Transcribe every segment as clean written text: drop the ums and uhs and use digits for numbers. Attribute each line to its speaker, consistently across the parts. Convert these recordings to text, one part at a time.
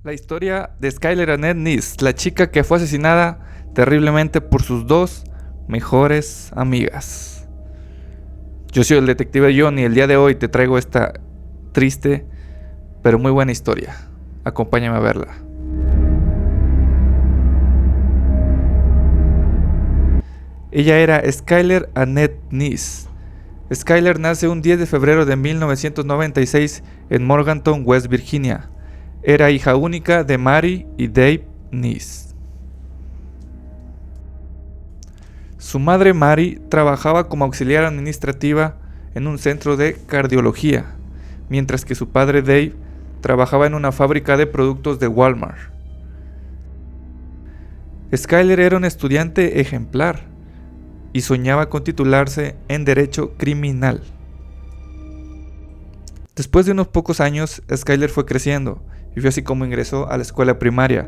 Speaker 1: La historia de Skyler Annette Neese, la chica que fue asesinada terriblemente por sus dos mejores amigas. Yo soy el detective John y el día de hoy te traigo esta triste pero muy buena historia. Acompáñame a verla. Ella era Skyler Annette Neese. Skyler nace un 10 de febrero de 1996 en Morgantown, West Virginia. Era hija única de Mary y Dave Neese. Su madre Mary trabajaba como auxiliar administrativa en un centro de cardiología, mientras que su padre Dave trabajaba en una fábrica de productos de Walmart. Skyler era un estudiante ejemplar y soñaba con titularse en Derecho Criminal. Después de unos pocos años, Skyler fue creciendo y fue así como ingresó a la escuela primaria,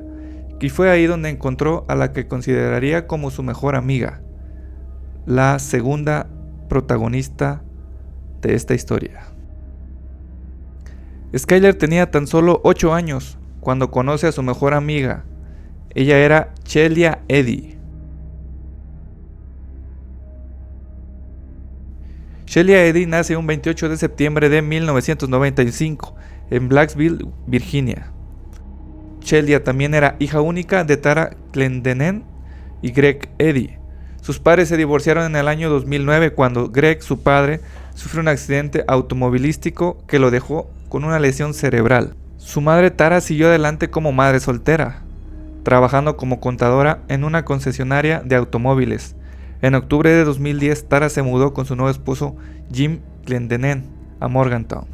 Speaker 1: y fue ahí donde encontró a la que consideraría como su mejor amiga, la segunda protagonista de esta historia. Skyler tenía tan solo 8 años cuando conoce a su mejor amiga. Ella era Shelia Eddy. Shelia Eddy nace un 28 de septiembre de 1995 en Blacksville, Virginia. Shelia también era hija única de Tara Clendenin y Greg Eddy. Sus padres se divorciaron en el año 2009 cuando Greg, su padre, sufrió un accidente automovilístico que lo dejó con una lesión cerebral. Su madre Tara siguió adelante como madre soltera, trabajando como contadora en una concesionaria de automóviles. En octubre de 2010, Tara se mudó con su nuevo esposo Jim Clendenin a Morgantown.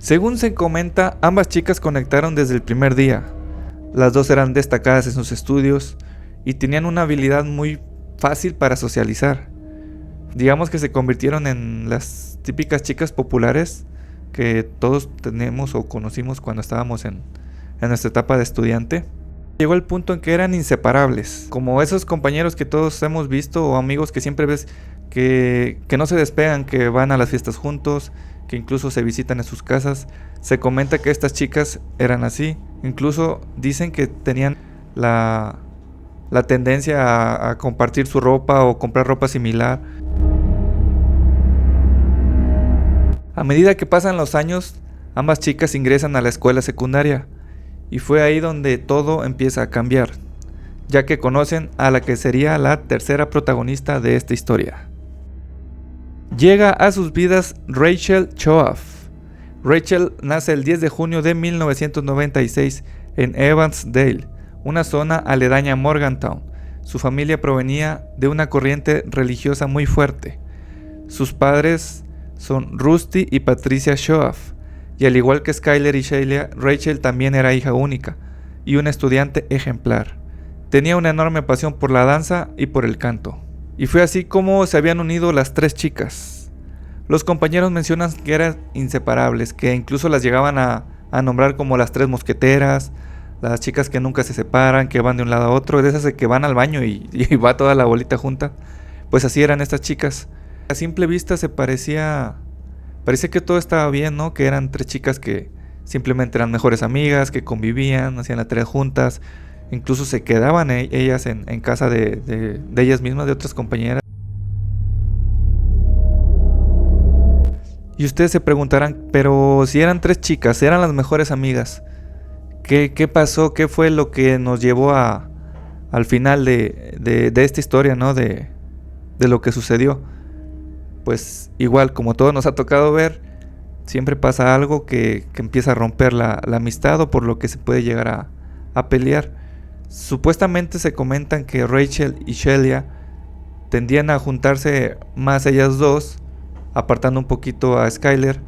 Speaker 1: Según se comenta, ambas chicas conectaron desde el primer día. Las dos eran destacadas en sus estudios y tenían una habilidad muy fácil para socializar. Digamos que se convirtieron en las típicas chicas populares que todos tenemos o conocimos cuando estábamos en nuestra etapa de estudiante. Llegó el punto en que eran inseparables, como esos compañeros que todos hemos visto o amigos que siempre ves que no se despegan, que van a las fiestas juntos, que incluso se visitan en sus casas. Se comenta que estas chicas eran así, incluso dicen que tenían la tendencia a compartir su ropa o comprar ropa similar. A medida que pasan los años, ambas chicas ingresan a la escuela secundaria. Y fue ahí donde todo empieza a cambiar, ya que conocen a la que sería la tercera protagonista de esta historia. Llega a sus vidas Rachel Choate. Rachel nace el 10 de junio de 1996 en Evansdale, una zona aledaña a Morgantown. Su familia provenía de una corriente religiosa muy fuerte. Sus padres son Rusty y Patricia Choate. Y al igual que Skyler y Shelia, Rachel también era hija única y una estudiante ejemplar. Tenía una enorme pasión por la danza y por el canto. Y fue así como se habían unido las tres chicas. Los compañeros mencionan que eran inseparables, que incluso las llegaban a nombrar como las tres mosqueteras, las chicas que nunca se separan, que van de un lado a otro, de esas de que van al baño y va toda la bolita junta. Pues así eran estas chicas. A simple vista parecía que todo estaba bien, ¿no? Que eran tres chicas que simplemente eran mejores amigas, que convivían, hacían la tarea juntas, incluso se quedaban ellas en casa de ellas mismas, de otras compañeras. Y ustedes se preguntarán, pero si eran tres chicas, eran las mejores amigas, ¿qué pasó? ¿Qué fue lo que nos llevó al final de esta historia, ¿no? De lo que sucedió. Pues igual, como todo nos ha tocado ver, siempre pasa algo que empieza a romper la amistad o por lo que se puede llegar a pelear. Supuestamente se comentan que Rachel y Shelia tendían a juntarse más ellas dos, apartando un poquito a Skyler,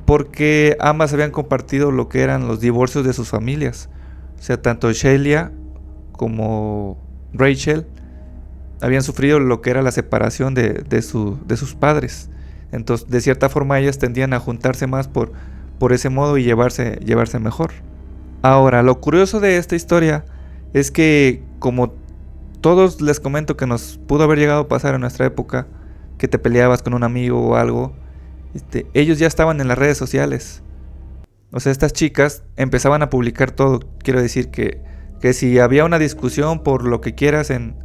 Speaker 1: porque ambas habían compartido lo que eran los divorcios de sus familias. O sea, tanto Shelia como Rachel habían sufrido lo que era la separación de sus padres. Entonces, de cierta forma, ellas tendían a juntarse más por ese modo y llevarse mejor. Ahora, lo curioso de esta historia es que, como todos les comento que nos pudo haber llegado a pasar en nuestra época, que te peleabas con un amigo o algo, ellos ya estaban en las redes sociales. O sea, estas chicas empezaban a publicar todo. Quiero decir que si había una discusión por lo que quieras en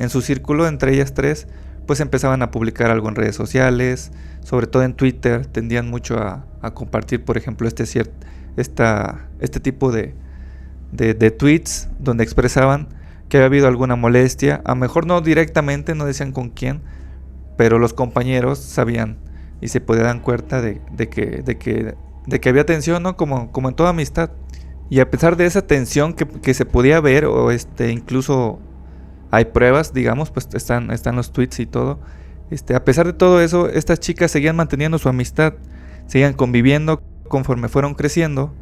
Speaker 1: su círculo entre ellas tres, pues empezaban a publicar algo en redes sociales, sobre todo en Twitter. Tendían mucho a compartir, por ejemplo, este tipo de tweets donde expresaban que había habido alguna molestia. A lo mejor no directamente, no decían con quién, pero los compañeros sabían y se podían dar cuenta de que había tensión, ¿no? Como en toda amistad. Y a pesar de esa tensión que se podía ver, o incluso hay pruebas, digamos, pues están los tweets y todo. A pesar de todo eso, estas chicas seguían manteniendo su amistad, seguían conviviendo. Conforme fueron creciendo,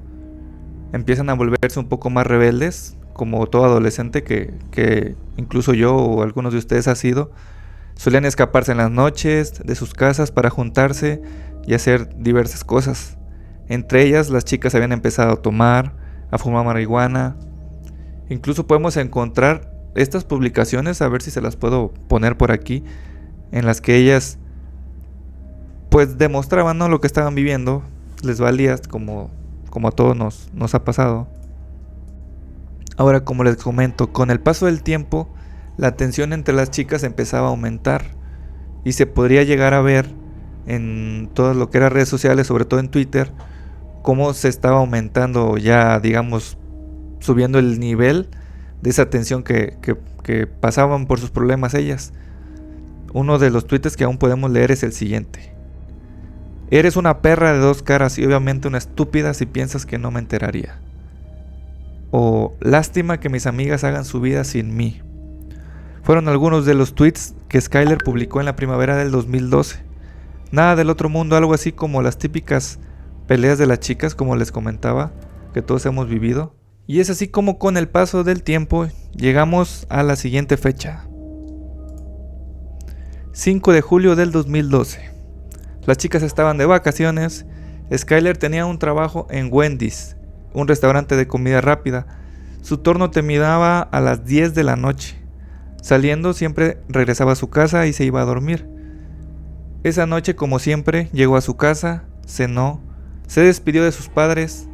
Speaker 1: empiezan a volverse un poco más rebeldes, como todo adolescente que incluso yo o algunos de ustedes ha sido. Solían escaparse en las noches de sus casas para juntarse y hacer diversas cosas. Entre ellas, las chicas habían empezado a tomar, a fumar marihuana. Incluso podemos encontrar estas publicaciones, a ver si se las puedo poner por aquí, en las que ellas pues demostraban, ¿no?, lo que estaban viviendo. Les valía, como a todos nos ha pasado. Ahora, como les comento, con el paso del tiempo, la tensión entre las chicas empezaba a aumentar y se podría llegar a ver en todo lo que eran redes sociales, sobre todo en Twitter, cómo se estaba aumentando, ya digamos, subiendo el nivel de esa tensión que pasaban por sus problemas ellas. Uno de los tweets que aún podemos leer es el siguiente: eres una perra de dos caras y obviamente una estúpida si piensas que no me enteraría. O lástima que mis amigas hagan su vida sin mí. Fueron algunos de los tweets que Skyler publicó en la primavera del 2012. Nada del otro mundo, algo así como las típicas peleas de las chicas, como les comentaba, que todos hemos vivido. Y es así como con el paso del tiempo llegamos a la siguiente fecha: 5 de julio del 2012. Las chicas estaban de vacaciones. Skyler tenía un trabajo en Wendy's, un restaurante de comida rápida. Su turno terminaba a las 10 de la noche. Saliendo, siempre regresaba a su casa y se iba a dormir. Esa noche, como siempre, llegó a su casa, cenó, se despidió de sus padres: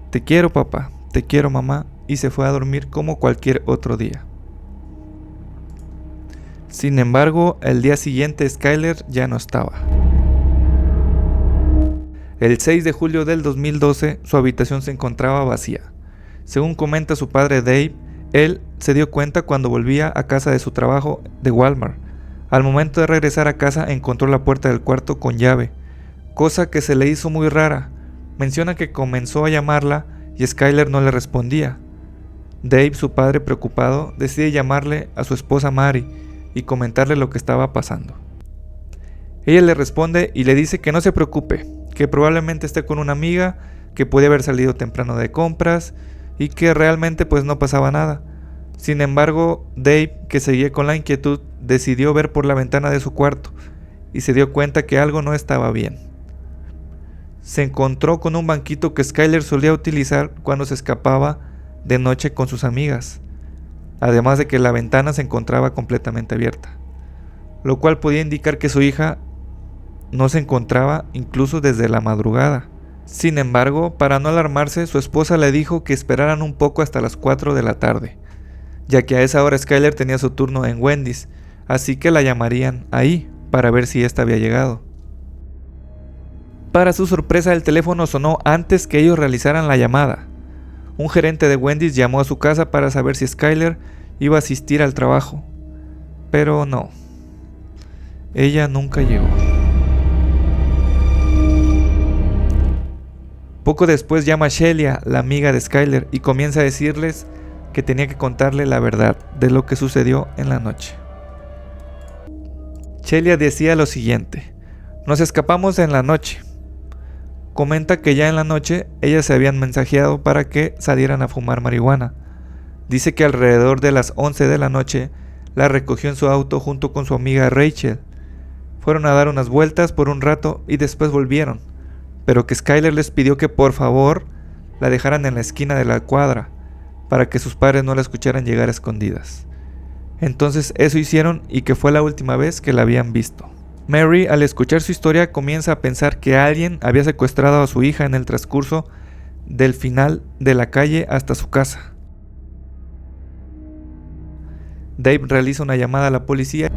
Speaker 1: te quiero, papá, te quiero, mamá, y se fue a dormir como cualquier otro día. Sin embargo, el día siguiente Skyler ya no estaba. El 6 de julio del 2012, su habitación se encontraba vacía. Según comenta su padre Dave, él se dio cuenta cuando volvía a casa de su trabajo de Walmart. Al momento de regresar a casa, encontró la puerta del cuarto con llave, cosa que se le hizo muy rara. Menciona que comenzó a llamarla y Skyler no le respondía. Dave, su padre preocupado, decide llamarle a su esposa Mary y comentarle lo que estaba pasando. Ella le responde y le dice que no se preocupe, que probablemente esté con una amiga, que puede haber salido temprano de compras y que realmente pues no pasaba nada. Sin embargo, Dave, que seguía con la inquietud, decidió ver por la ventana de su cuarto y se dio cuenta que algo no estaba bien. Se encontró con un banquito que Skyler solía utilizar cuando se escapaba de noche con sus amigas, además de que la ventana se encontraba completamente abierta, lo cual podía indicar que su hija no se encontraba incluso desde la madrugada. Sin embargo, para no alarmarse, su esposa le dijo que esperaran un poco hasta las 4 de la tarde, ya que a esa hora Skyler tenía su turno en Wendy's, así que la llamarían ahí para ver si ésta había llegado. Para su sorpresa, el teléfono sonó antes que ellos realizaran la llamada. Un gerente de Wendy's llamó a su casa para saber si Skyler iba a asistir al trabajo, pero no, ella nunca llegó. Poco después llama a Shelia, la amiga de Skyler, y comienza a decirles que tenía que contarle la verdad de lo que sucedió en la noche. Shelia decía lo siguiente: nos escapamos en la noche. Comenta que ya en la noche ellas se habían mensajeado para que salieran a fumar marihuana. Dice que alrededor de las 11 de la noche la recogió en su auto junto con su amiga Rachel. Fueron a dar unas vueltas por un rato y después volvieron, pero que Skyler les pidió que por favor la dejaran en la esquina de la cuadra para que sus padres no la escucharan llegar a escondidas. Entonces eso hicieron y que fue la última vez que la habían visto. Mary, al escuchar su historia, comienza a pensar que alguien había secuestrado a su hija en el transcurso del final de la calle hasta su casa. Dave realiza una llamada a la policía.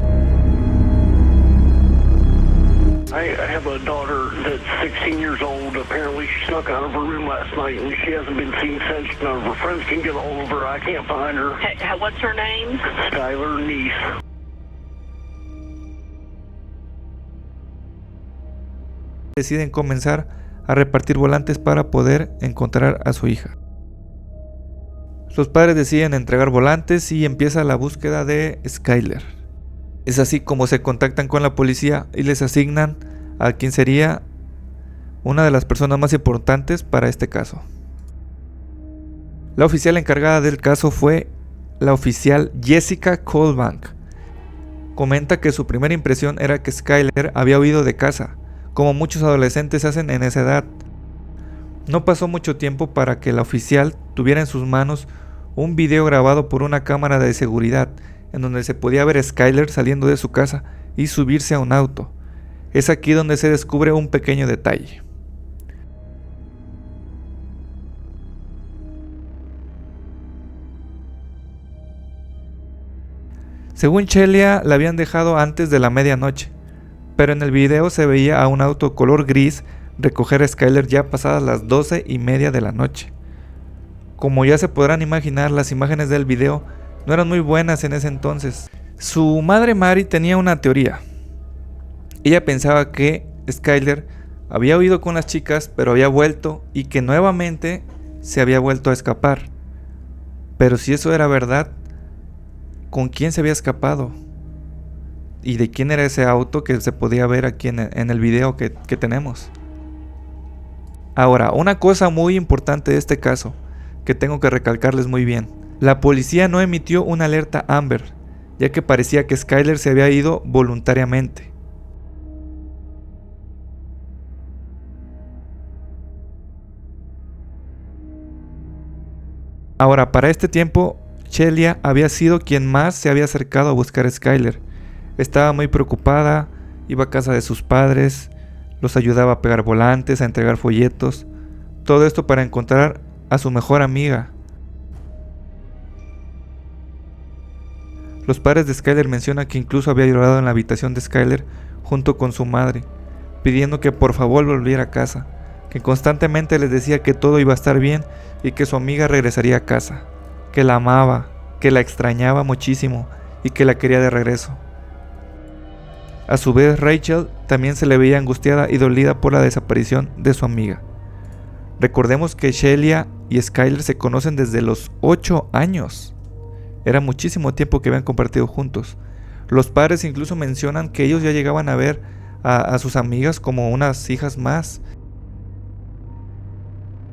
Speaker 2: I have a daughter that's 16 years old. Apparently she snuck out of her room last night and she hasn't been seen since. None of her friends can get a hold of her. I can't find her.
Speaker 3: What's her name?
Speaker 2: Skylar Neese.
Speaker 1: Deciden comenzar a repartir volantes para poder encontrar a su hija. Los padres deciden entregar volantes y empieza la búsqueda de Skylar. Es así como se contactan con la policía y les asignan a quien sería una de las personas más importantes para este caso. La oficial encargada del caso fue la oficial Jessica Colbank. Comenta que su primera impresión era que Skylar había huido de casa, como muchos adolescentes hacen en esa edad. No pasó mucho tiempo para que la oficial tuviera en sus manos un video grabado por una cámara de seguridad en donde se podía ver a Skylar saliendo de su casa y subirse a un auto. Es aquí donde se descubre un pequeño detalle. Según Celia, la habían dejado antes de la medianoche, pero en el video se veía a un auto color gris recoger a Skylar ya pasadas las 12:30 de la noche. Como ya se podrán imaginar, las imágenes del video no eran muy buenas en ese entonces. Su madre Mary tenía una teoría. Ella pensaba que Skylar había huido con las chicas, pero había vuelto y que nuevamente se había vuelto a escapar. Pero si eso era verdad, ¿con quién se había escapado? ¿Y de quién era ese auto que se podía ver aquí en el video que tenemos? Ahora, una cosa muy importante de este caso, que tengo que recalcarles muy bien. La policía no emitió una alerta Amber, ya que parecía que Skylar se había ido voluntariamente. Ahora, para este tiempo, Celia había sido quien más se había acercado a buscar a Skylar. Estaba muy preocupada, iba a casa de sus padres, los ayudaba a pegar volantes, a entregar folletos, todo esto para encontrar a su mejor amiga. Los padres de Skylar mencionan que incluso había llorado en la habitación de Skylar junto con su madre, pidiendo que por favor volviera a casa, que constantemente les decía que todo iba a estar bien y que su amiga regresaría a casa, que la amaba, que la extrañaba muchísimo y que la quería de regreso. A su vez, Rachel también se le veía angustiada y dolida por la desaparición de su amiga. Recordemos que Celia y Skylar se conocen desde los 8 años. Era muchísimo tiempo que habían compartido juntos. Los padres incluso mencionan que ellos ya llegaban a ver a sus amigas como unas hijas más.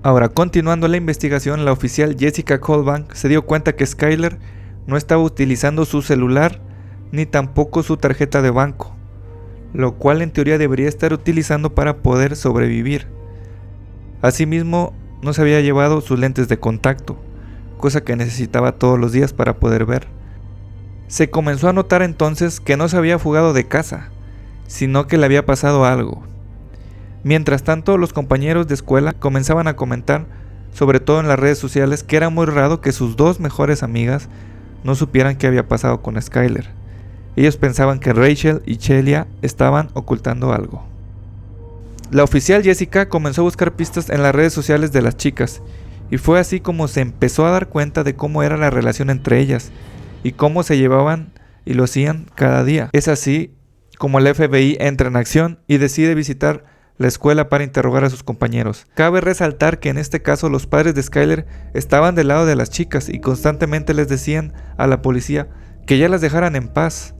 Speaker 1: Ahora, continuando la investigación, la oficial Jessica Colbank se dio cuenta que Skylar no estaba utilizando su celular ni tampoco su tarjeta de banco, lo cual en teoría debería estar utilizando para poder sobrevivir. Asimismo, no se había llevado sus lentes de contacto, cosa que necesitaba todos los días para poder ver. Se comenzó a notar entonces que no se había fugado de casa, sino que le había pasado algo. Mientras tanto, los compañeros de escuela comenzaban a comentar, sobre todo en las redes sociales, que era muy raro que sus dos mejores amigas no supieran qué había pasado con Skylar. Ellos pensaban que Rachel y Celia estaban ocultando algo. La oficial Jessica comenzó a buscar pistas en las redes sociales de las chicas, y fue así como se empezó a dar cuenta de cómo era la relación entre ellas, y cómo se llevaban y lo hacían cada día. Es así como el FBI entra en acción y decide visitar la escuela para interrogar a sus compañeros. Cabe resaltar que en este caso los padres de Skylar estaban del lado de las chicas y constantemente les decían a la policía que ya las dejaran en paz,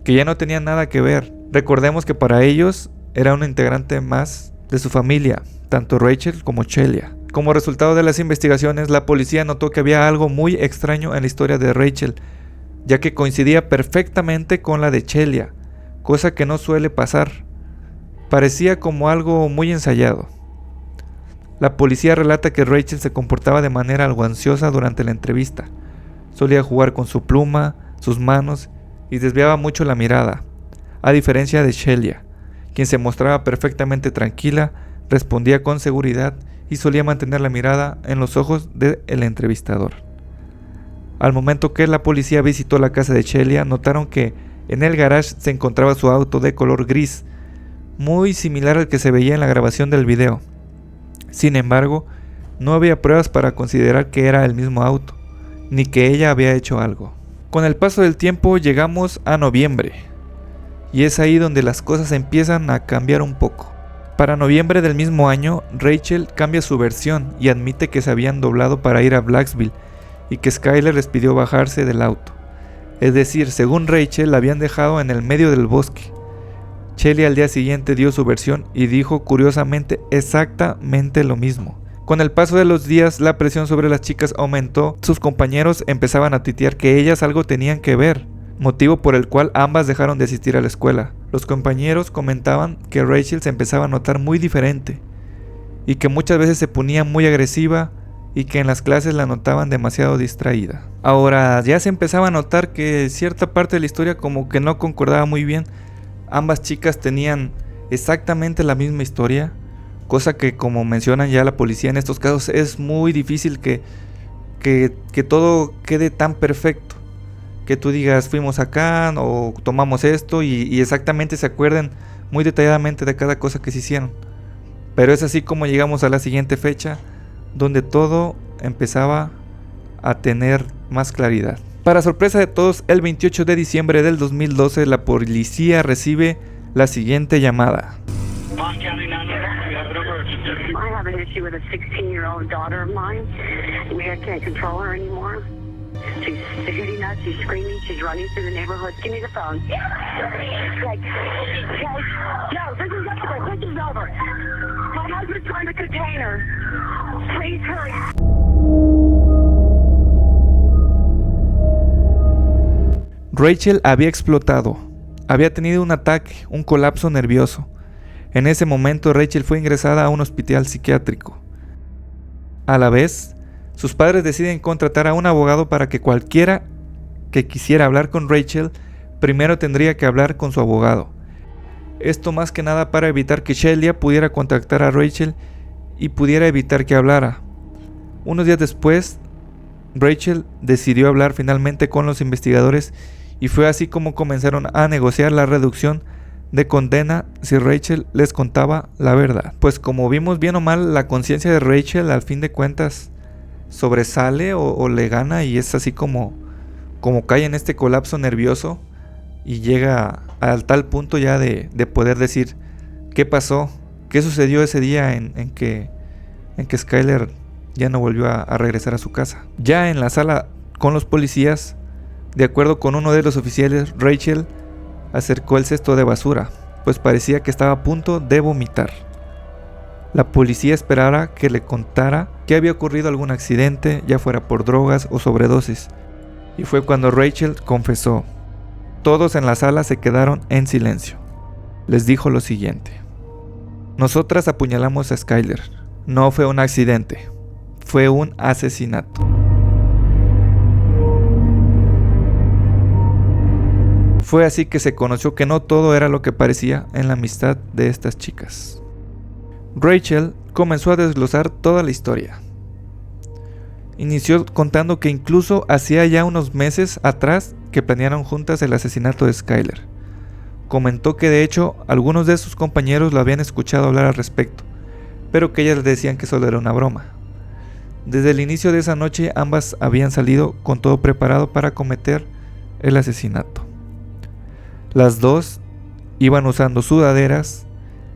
Speaker 1: que ya no tenían nada que ver. Recordemos que para ellos era un integrante más de su familia, tanto Rachel como Celia. Como resultado de las investigaciones, la policía notó que había algo muy extraño en la historia de Rachel, ya que coincidía perfectamente con la de Celia, cosa que no suele pasar. Parecía como algo muy ensayado. La policía relata que Rachel se comportaba de manera algo ansiosa durante la entrevista. Solía jugar con su pluma, sus manos y desviaba mucho la mirada. a diferencia de Shelia, quien se mostraba perfectamente tranquila, respondía con seguridad y solía mantener la mirada en los ojos del entrevistador. Al momento que la policía visitó la casa de Shelia, notaron que en el garage se encontraba su auto de color gris, muy similar al que se veía en la grabación del video. Sin embargo, no había pruebas para considerar que era el mismo auto, ni que ella había hecho algo. Con el paso del tiempo llegamos a noviembre, y es ahí donde las cosas empiezan a cambiar un poco. Para noviembre del mismo año, Rachel cambia su versión y admite que se habían doblado para ir a Blacksville y que Skyler les pidió bajarse del auto. Es decir, según Rachel, la habían dejado en el medio del bosque. Shelia al día siguiente dio su versión y dijo curiosamente exactamente lo mismo. Con el paso de los días, la presión sobre las chicas aumentó. Sus compañeros empezaban a titear que ellas algo tenían que ver, motivo por el cual ambas dejaron de asistir a la escuela. Los compañeros comentaban que Rachel se empezaba a notar muy diferente y que muchas veces se ponía muy agresiva y que en las clases la notaban demasiado distraída. Ahora ya se empezaba a notar que cierta parte de la historia como que no concordaba muy bien. Ambas chicas tenían exactamente la misma historia, cosa que, como mencionan ya la policía en estos casos, es muy difícil que todo quede tan perfecto, que tú digas fuimos acá o tomamos esto y exactamente se acuerden muy detalladamente de cada cosa que se hicieron. Pero es así como llegamos a la siguiente fecha, donde todo empezaba a tener más claridad. Para sorpresa de todos, el 28 de diciembre del 2012 la policía recibe la siguiente llamada.
Speaker 2: I have an issue with a 16-year-old daughter of mine. I can't control her anymore. She's hitting us, she's screaming, she's running through the neighborhood. Give me the phone. Okay. No, this is over. This is over. My husband's trying to contain her. Please hurry.
Speaker 1: Rachel había explotado. Había tenido un ataque, un colapso nervioso. En ese momento Rachel fue ingresada a un hospital psiquiátrico. A la vez, sus padres deciden contratar a un abogado para que cualquiera que quisiera hablar con Rachel primero tendría que hablar con su abogado. Esto más que nada para evitar que Shelia pudiera contactar a Rachel y pudiera evitar que hablara. Unos días después, Rachel decidió hablar finalmente con los investigadores y fue así como comenzaron a negociar la reducción de condena si Rachel les contaba la verdad. Pues como vimos, bien o mal, la conciencia de Rachel al fin de cuentas sobresale o le gana y es así como cae en este colapso nervioso y llega al tal punto ya de poder decir qué pasó, qué sucedió ese día en que Skyler ya no volvió a regresar a su casa. Ya en la sala con los policías, de acuerdo con uno de los oficiales, Rachel acercó el cesto de basura, pues parecía que estaba a punto de vomitar. La policía esperaba que le contara que había ocurrido algún accidente, ya fuera por drogas o sobredosis, y fue cuando Rachel confesó. Todos en la sala se quedaron en silencio. Les dijo lo siguiente: nosotras apuñalamos a Skyler. No fue un accidente, fue un asesinato. Fue así que se conoció que no todo era lo que parecía en la amistad de estas chicas. Rachel comenzó a desglosar toda la historia. Inició contando que incluso hacía ya unos meses atrás que planearon juntas el asesinato de Skyler. Comentó que de hecho algunos de sus compañeros lo habían escuchado hablar al respecto, pero que ellas decían que solo era una broma. Desde el inicio de esa noche ambas habían salido con todo preparado para cometer el asesinato. Las dos iban usando sudaderas,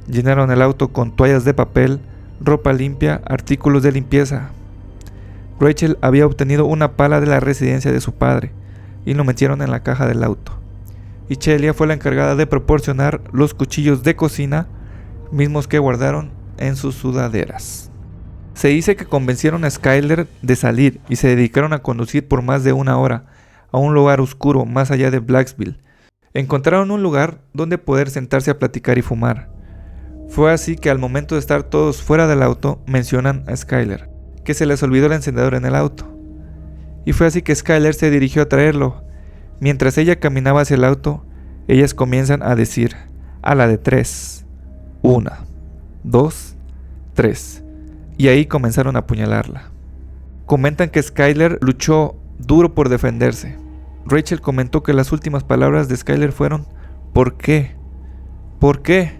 Speaker 1: llenaron el auto con toallas de papel, ropa limpia, artículos de limpieza. Rachel había obtenido una pala de la residencia de su padre y lo metieron en la caja del auto. Y Shelia fue la encargada de proporcionar los cuchillos de cocina, mismos que guardaron en sus sudaderas. Se dice que convencieron a Skyler de salir y se dedicaron a conducir por más de una hora a un lugar oscuro más allá de Blacksville. Encontraron un lugar donde poder sentarse a platicar y fumar. Fue así que al momento de estar todos fuera del auto mencionan a Skyler, que se les olvidó el encendedor en el auto. Y fue así que Skyler se dirigió a traerlo. Mientras ella caminaba hacia el auto, ellas comienzan a decir a la de 3, 1, 2, 3, y ahí comenzaron a apuñalarla. Comentan que Skyler luchó duro por defenderse. Rachel comentó que las últimas palabras de Skyler fueron: ¿por qué? ¿Por qué?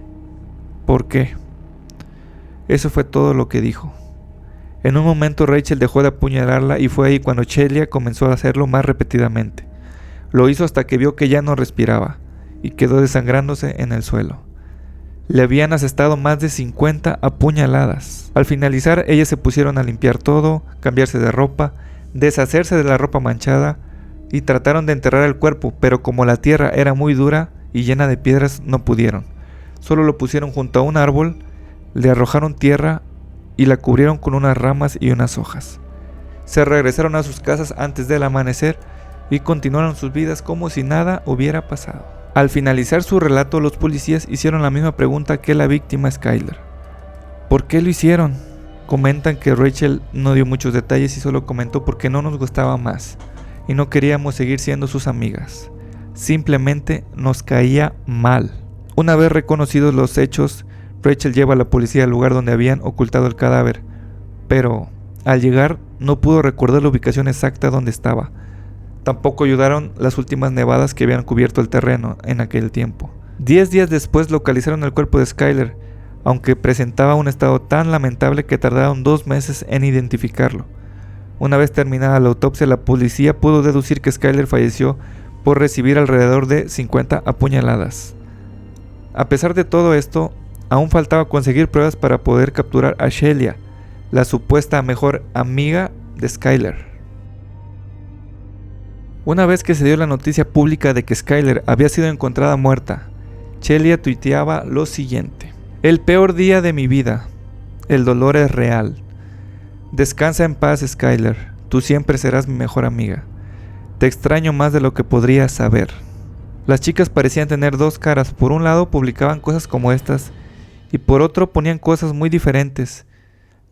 Speaker 1: ¿Por qué? Eso fue todo lo que dijo. En un momento Rachel dejó de apuñalarla y fue ahí cuando Shelia comenzó a hacerlo más repetidamente. Lo hizo hasta que vio que ya no respiraba y quedó desangrándose en el suelo. Le habían asestado más de 50 apuñaladas. Al finalizar, ellas se pusieron a limpiar todo, cambiarse de ropa, deshacerse de la ropa manchada y trataron de enterrar el cuerpo, pero como la tierra era muy dura y llena de piedras, no pudieron. Solo lo pusieron junto a un árbol, le arrojaron tierra y la cubrieron con unas ramas y unas hojas. Se regresaron a sus casas antes del amanecer y continuaron sus vidas como si nada hubiera pasado. Al finalizar su relato, los policías hicieron la misma pregunta que la víctima Skyler: ¿por qué lo hicieron? Comentan que Rachel no dio muchos detalles y solo comentó porque no nos gustaba más y no queríamos seguir siendo sus amigas. Simplemente nos caía mal. Una vez reconocidos los hechos, Rachel lleva a la policía al lugar donde habían ocultado el cadáver, pero al llegar no pudo recordar la ubicación exacta donde estaba. Tampoco ayudaron las últimas nevadas que habían cubierto el terreno en aquel tiempo. 10 días después localizaron el cuerpo de Skyler, aunque presentaba un estado tan lamentable que tardaron 2 meses en identificarlo. Una vez terminada la autopsia, la policía pudo deducir que Skyler falleció por recibir alrededor de 50 apuñaladas. A pesar de todo esto, aún faltaba conseguir pruebas para poder capturar a Shelia, la supuesta mejor amiga de Skyler. Una vez que se dio la noticia pública de que Skyler había sido encontrada muerta, Shelia tuiteaba lo siguiente: el peor día de mi vida, el dolor es real. Descansa en paz, Skyler, tú siempre serás mi mejor amiga. Te extraño más de lo que podrías saber. Las chicas parecían tener dos caras. Por un lado publicaban cosas como estas y por otro ponían cosas muy diferentes.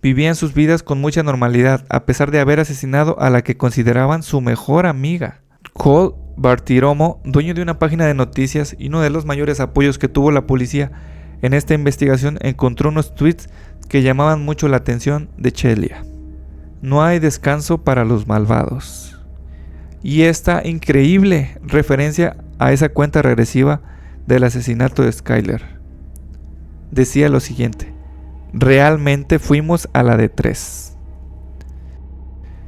Speaker 1: Vivían sus vidas con mucha normalidad a pesar de haber asesinado a la que consideraban su mejor amiga. Cole Bartiromo, dueño de una página de noticias y uno de los mayores apoyos que tuvo la policía en esta investigación, encontró unos tweets que llamaban mucho la atención de Shelia. No hay descanso para los malvados. Y esta increíble referencia a esa cuenta regresiva del asesinato de Skyler. Decía lo siguiente: realmente fuimos a la de 3.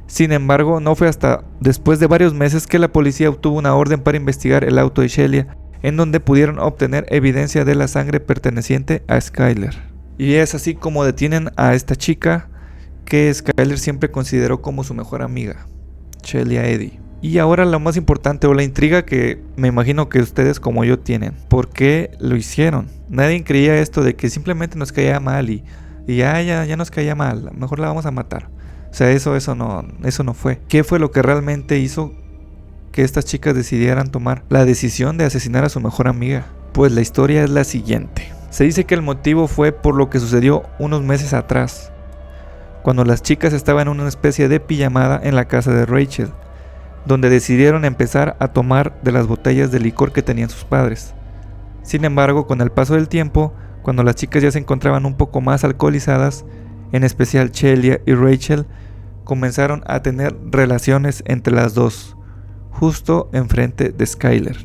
Speaker 1: Sin embargo, no fue hasta después de varios meses que la policía obtuvo una orden para investigar el auto de Shelia, en donde pudieron obtener evidencia de la sangre perteneciente a Skyler. Y es así como detienen a esta chica que Skyler siempre consideró como su mejor amiga, Shelia Eddy. Y ahora lo más importante, o la intriga que me imagino que ustedes como yo tienen: ¿por qué lo hicieron? Nadie creía esto de que simplemente nos caía mal y ya nos caía mal, mejor la vamos a matar. O sea, eso no fue. ¿Qué fue lo que realmente hizo que estas chicas decidieran tomar la decisión de asesinar a su mejor amiga? Pues la historia es la siguiente. Se dice que el motivo fue por lo que sucedió unos meses atrás, cuando las chicas estaban en una especie de pijamada en la casa de Rachel, donde decidieron empezar a tomar de las botellas de licor que tenían sus padres. Sin embargo, con el paso del tiempo, cuando las chicas ya se encontraban un poco más alcoholizadas, en especial Shelia y Rachel, comenzaron a tener relaciones entre las dos, justo enfrente de Skyler.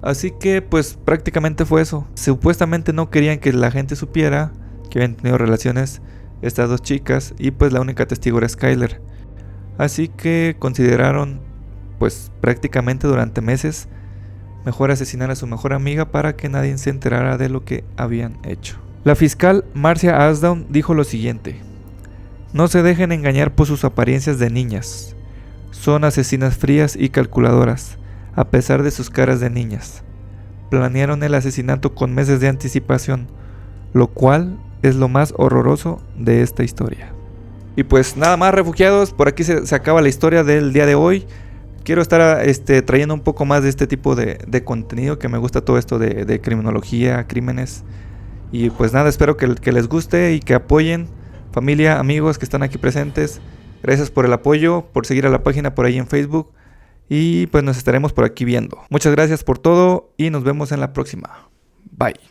Speaker 1: Así que pues prácticamente fue eso. Supuestamente no querían que la gente supiera que habían tenido relaciones estas dos chicas, y pues la única testigo era Skyler. Así que consideraron pues prácticamente durante meses mejor asesinar a su mejor amiga para que nadie se enterara de lo que habían hecho. La fiscal Marcia Asdown dijo lo siguiente: no se dejen engañar por sus apariencias de niñas. Son asesinas frías y calculadoras, a pesar de sus caras de niñas. Planearon el asesinato con meses de anticipación, lo cual es lo más horroroso de esta historia. Y pues nada más, refugiados, por aquí se acaba la historia del día de hoy. Quiero estar trayendo un poco más de este tipo de contenido, que me gusta todo esto de criminología, crímenes. Y pues nada, espero que les guste y que apoyen. Familia, amigos que están aquí presentes, gracias por el apoyo, por seguir a la página por ahí en Facebook. Y pues nos estaremos por aquí viendo. Muchas gracias por todo y nos vemos en la próxima. Bye.